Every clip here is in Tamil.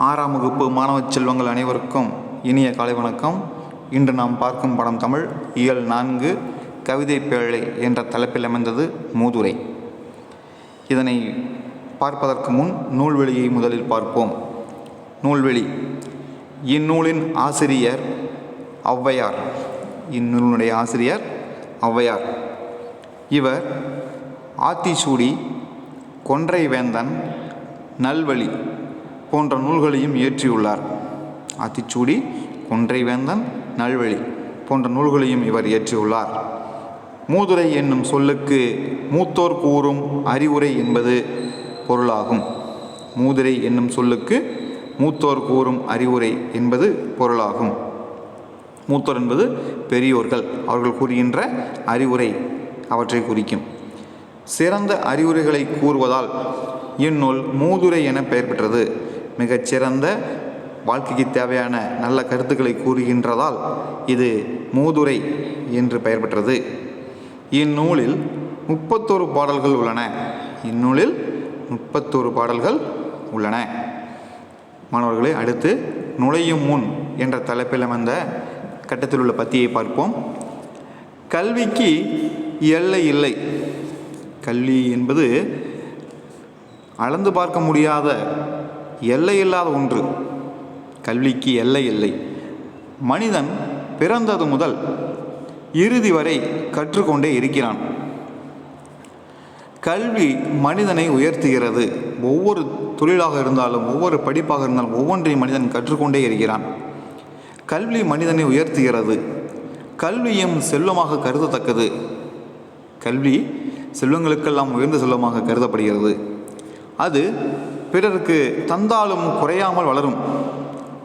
ஆறாம் வகுப்பு மாணவ செல்வங்கள் அனைவருக்கும் இனிய காலை வணக்கம். இன்று நாம் பார்க்கும் படம் தமிழ் இயல் 4 கவிதை பேழை என்ற தலைப்பில் அமைந்தது மூதுரை. இதனை பார்ப்பதற்கு முன் நூல்வெளியை முதலில் பார்ப்போம். நூல்வெளி. இந்நூலின் ஆசிரியர் ஔவையார். இந்நூலினுடைய ஆசிரியர் ஔவையார். இவர் ஆத்திச்சூடி, கொன்றை வேந்தன், நல்வழி போன்ற நூல்களையும் இயற்றியுள்ளார். ஆத்திச்சூடி, கொன்றை வேந்தன், நல்வழி போன்ற நூல்களையும் இவர் இயற்றியுள்ளார். மூதுரை என்னும் சொல்லுக்கு மூத்தோர் கூறும் அறிவுரை என்பது பொருளாகும். மூதுரை என்னும் சொல்லுக்கு மூத்தோர் கூறும் அறிவுரை என்பது பொருளாகும். மூத்தோர் என்பது பெரியோர்கள், அவர்கள் கூறுகின்ற அறிவுரை அவற்றை குறிக்கும். சிறந்த அறிவுரைகளை கூறுவதால் இந்நூல் மூதுரை என பெயர் பெற்றது. மிகச்சிறந்த வாழ்க்கைக்கு தேவையான நல்ல கருத்துக்களை கூறுகின்றதால் இது மூதுரை என்று பெயர் பெற்றது. இந்நூலில் 31 பாடல்கள் உள்ளன. இந்நூலில் 31 பாடல்கள் உள்ளன. மாணவர்களே, அடுத்து நுழையும் முன் என்ற தலைப்பில் அமைந்த கட்டத்தில் உள்ள பத்தியை பார்ப்போம். கல்விக்கு எல்லை இல்லை. கல்வி என்பது அளந்து பார்க்க முடியாத எல்லை இல்லாத ஒன்று. கல்விக்கு எல்லை இல்லை. மனிதன் பிறந்தது முதல் இறுதி வரை கற்றுக்கொண்டே இருக்கிறான். கல்வி மனிதனை உயர்த்துகிறது. ஒவ்வொரு தொழிலாக இருந்தாலும், ஒவ்வொரு படிப்பாக இருந்தாலும், ஒவ்வொன்றையும் மனிதன் கற்றுக்கொண்டே இருக்கிறான். கல்வி மனிதனை உயர்த்துகிறது. கல்வியும் செல்வமாக கருதத்தக்கது. கல்வி செல்வங்களுக்கெல்லாம் உயர்ந்த செல்வமாக கருதப்படுகிறது. அது பிறருக்கு தந்தாலும் குறையாமல் வளரும்.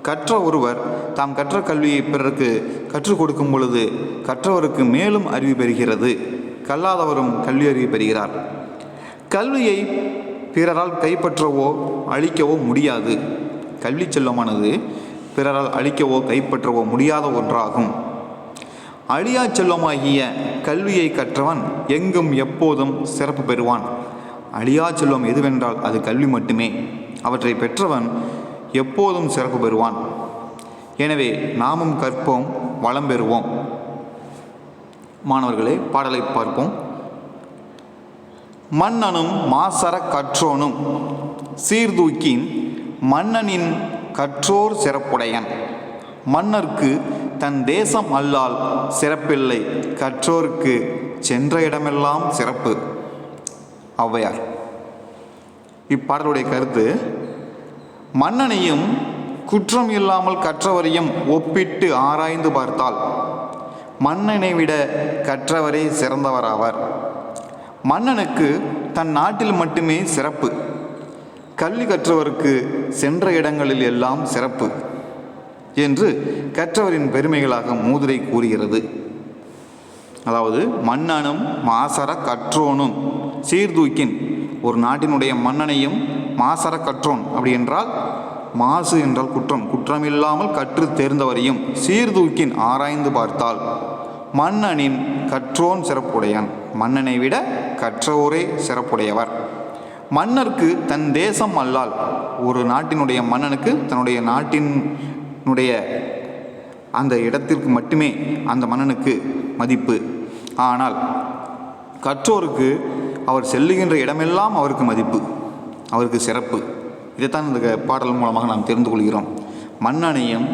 கற்ற ஒருவர் தாம் கற்ற கல்வியை பிறருக்கு கற்றுக் கொடுக்கும் பொழுது கற்றவருக்கு மேலும் அறிவு பெறுகிறது. கல்லாதவரும் கல்வி அறிவு பெறுகிறார். கல்வியை பிறரால் கைப்பற்றவோ அழிக்கவோ முடியாது. கல்வி செல்வமானது பிறரால் அழிக்கவோ கைப்பற்றவோ முடியாத ஒன்றாகும். அழியா செல்வமாகிய கல்வியை கற்றவன் எங்கும் எப்போதும் சிறப்பு பெறுவான். அழியா செல்வம் எதுவென்றால் அது கல்வி மட்டுமே. அவற்றை பெற்றவன் எப்போதும் சிறப்பு பெறுவான். எனவே நாமும் கற்போம், வளம் பெறுவோம். மாணவர்களே, பாடலை பார்ப்போம். மன்னனும் மாசற கற்றோனும் சீர்தூக்கின் மன்னனின் கற்றோர் சிறப்புடையன். மன்னர்க்கு தன் தேசம் அல்லால் சிறப்பில்லை, கற்றோருக்கு சென்ற இடமெல்லாம் சிறப்பு. ஔவையார். இப்பாடலுடைய கருத்து: மன்னனையும் குற்றம் இல்லாமல் கற்றவரையும் ஒப்பிட்டு ஆராய்ந்து பார்த்தால் மன்னனை விட கற்றவரே சிறந்தவராவர். மன்னனுக்கு தன் நாட்டில் மட்டுமே சிறப்பு. கல்வி கற்றவருக்கு சென்ற இடங்களில் எல்லாம் சிறப்பு என்று கற்றவரின் பெருமைகளாக மூதுரை கூறுகிறது. அதாவது, மன்னனும் மாசற கற்றோனும் சீர்தூக்கின், ஒரு நாட்டினுடைய மன்னனையும் மாசற கற்றோன் அப்படி என்றால் மாசு என்றால் குற்றம், குற்றமில்லாமல் கற்று தேர்ந்தவரையும் சீர்தூக்கின் ஆராய்ந்து பார்த்தால் மன்னனின் கற்றோன் சிறப்புடையான். மன்னனை விட கற்றோரே சிறப்புடையவர். மன்னர்க்கு தன் தேசம் அல்லால், ஒரு நாட்டினுடைய மன்னனுக்கு தன்னுடைய நாட்டினுடைய அந்த இடத்திற்கு மட்டுமே அந்த மன்னனுக்கு மதிப்பு. ஆனால் கற்றோருக்கு அவர் செல்லுகின்ற இடமெல்லாம் அவருக்கு மதிப்பு, அவருக்கு சிறப்பு. இதைத்தான் இந்த பாடல் மூலமாக நாம் தெரிந்து கொள்கிறோம். மன்னனையும்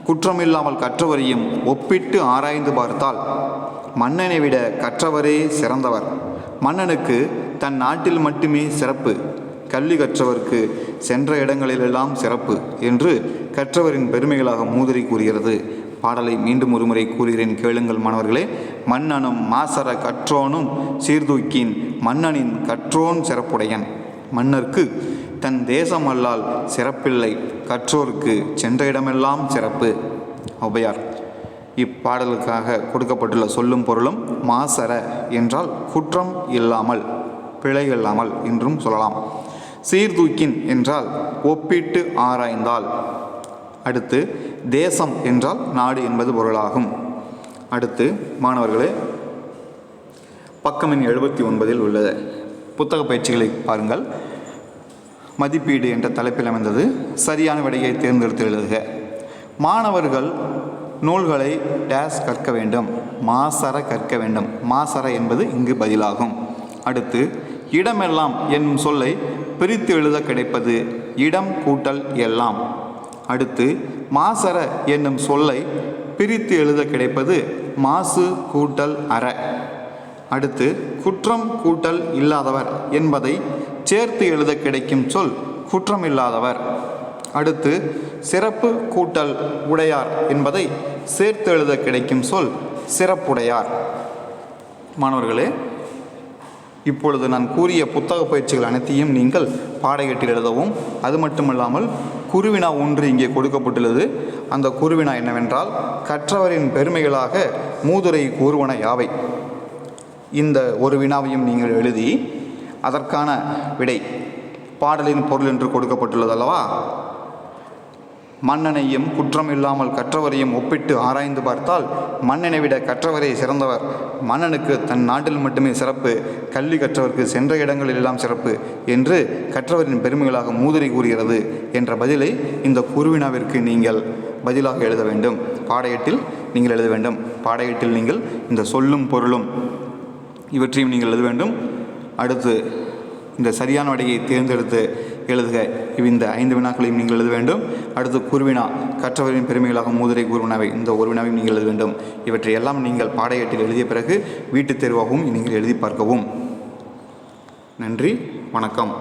குற்றமில்லாமல் கற்றவரையும் ஒப்பிட்டு ஆராய்ந்து பார்த்தால் மன்னனை விட கற்றவரே சிறந்தவர். மன்னனுக்கு தன் நாட்டில் மட்டுமே சிறப்பு, கல்வி கற்றவருக்கு சென்ற இடங்களிலெல்லாம் சிறப்பு என்று கற்றவரின் பெருமைகளாக மூதுரை கூறுகிறது. பாடலை மீண்டும் ஒருமுறை கூறுகிறேன், கேளுங்கள் மாணவர்களே. மன்னனும் மாசற கற்றோனும் சீர்தூக்கின் மன்னனின் கற்றோன் சிறப்புடையன். மன்னர்க்கு தன் தேசம் அல்லால் சிறப்பில்லை, கற்றோருக்கு சென்ற இடமெல்லாம் சிறப்பு. ஔவையார். இப்பாடலுக்காக கொடுக்கப்பட்டுள்ள சொல்லும் பொருளும் மாசற என்றால் குற்றம் இல்லாமல், பிழை இல்லாமல் என்றும் சொல்லலாம். சீர்தூக்கின் என்றால் ஒப்பிட்டு ஆராய்ந்தால். அடுத்து தேசம் என்றால் நாடு என்பது பொருளாகும். அடுத்து மாணவர்களே, பக்கம் எண் 79 உள்ள புத்தக பயிற்சிகளை பாருங்கள். மதிப்பீடு என்ற தலைப்பில் அமைந்தது. சரியான விடையை தேர்ந்தெடுத்து எழுதுக. மாணவர்கள் நூல்களை டேஸ் கற்க வேண்டும், மாசற கற்க வேண்டும். மாசற என்பது இங்கு பதிலாகும். அடுத்து, இடமெல்லாம் என்னும் சொல்லை பிரித்து எழுத கிடைப்பது இடம் கூட்டல் எல்லாம். அடுத்து, மாசற என்னும் சொல்லை பிரித்து எழுத கிடைப்பது மாசு கூட்டல் அற. அடுத்து, குற்றம் கூட்டல் இல்லாதவர் என்பதை சேர்த்து எழுத கிடைக்கும் சொல் குற்றம் இல்லாதவர். அடுத்து, சிறப்பு கூட்டல் உடையார் என்பதை சேர்த்து எழுத கிடைக்கும் சொல் சிறப்புடையார். மாணவர்களே, இப்பொழுது நான் கூறிய புத்தக பயிற்சிகள் அனைத்தையும் நீங்கள் பாடகேட்டில் எழுதவும். அது மட்டுமல்லாமல் குருவினா ஒன்று இங்கே கொடுக்கப்பட்டுள்ளது. அந்த குருவினா என்னவென்றால், கற்றவரின் பெருமைகளாக மூதுரை கூறுவன யாவை? இந்த ஒரு வினாவையும் நீங்கள் எழுதி அதற்கான விடை பாடலின் பொருள் என்று கொடுக்கப்பட்டுள்ளது அல்லவா? மன்னனையும் குற்றம் இல்லாமல் கற்றவரையும் ஒப்பிட்டு ஆராய்ந்து பார்த்தால் மன்னனை விட கற்றவரே சிறந்தவர். மன்னனுக்கு தன் நாட்டில் மட்டுமே சிறப்பு, கல்வி கற்றவருக்கு சென்ற இடங்களில் எல்லாம் சிறப்பு என்று கற்றவரின் பெருமைகளாக மூதுரை கூறுகிறது என்ற பதிலை இந்த குருவினாவிற்கு நீங்கள் பதிலாக எழுத வேண்டும். பாடயேட்டில் நீங்கள் எழுத வேண்டும். பாடயேட்டில் நீங்கள் இந்த சொல்லும் பொருளும் இவற்றையும் நீங்கள் எழுத வேண்டும். அடுத்து, இந்த சரியான விடையை தேர்ந்தெடுத்து எழுதுக. இந்த 5 வினாக்களையும் நீங்கள் எழுத வேண்டும். அடுத்து, குருவினா கற்றவரின் பெருமைகளாக மூதுரை கூறுவினாவை, இந்த ஒரு வினாவையும் நீங்கள் எழுத வேண்டும். இவற்றை எல்லாம் நீங்கள் பாடயேட்டில் எழுதிய பிறகு வீட்டுத் தேர்வாகவும் நீங்கள் எழுதி பார்க்கவும். நன்றி, வணக்கம்.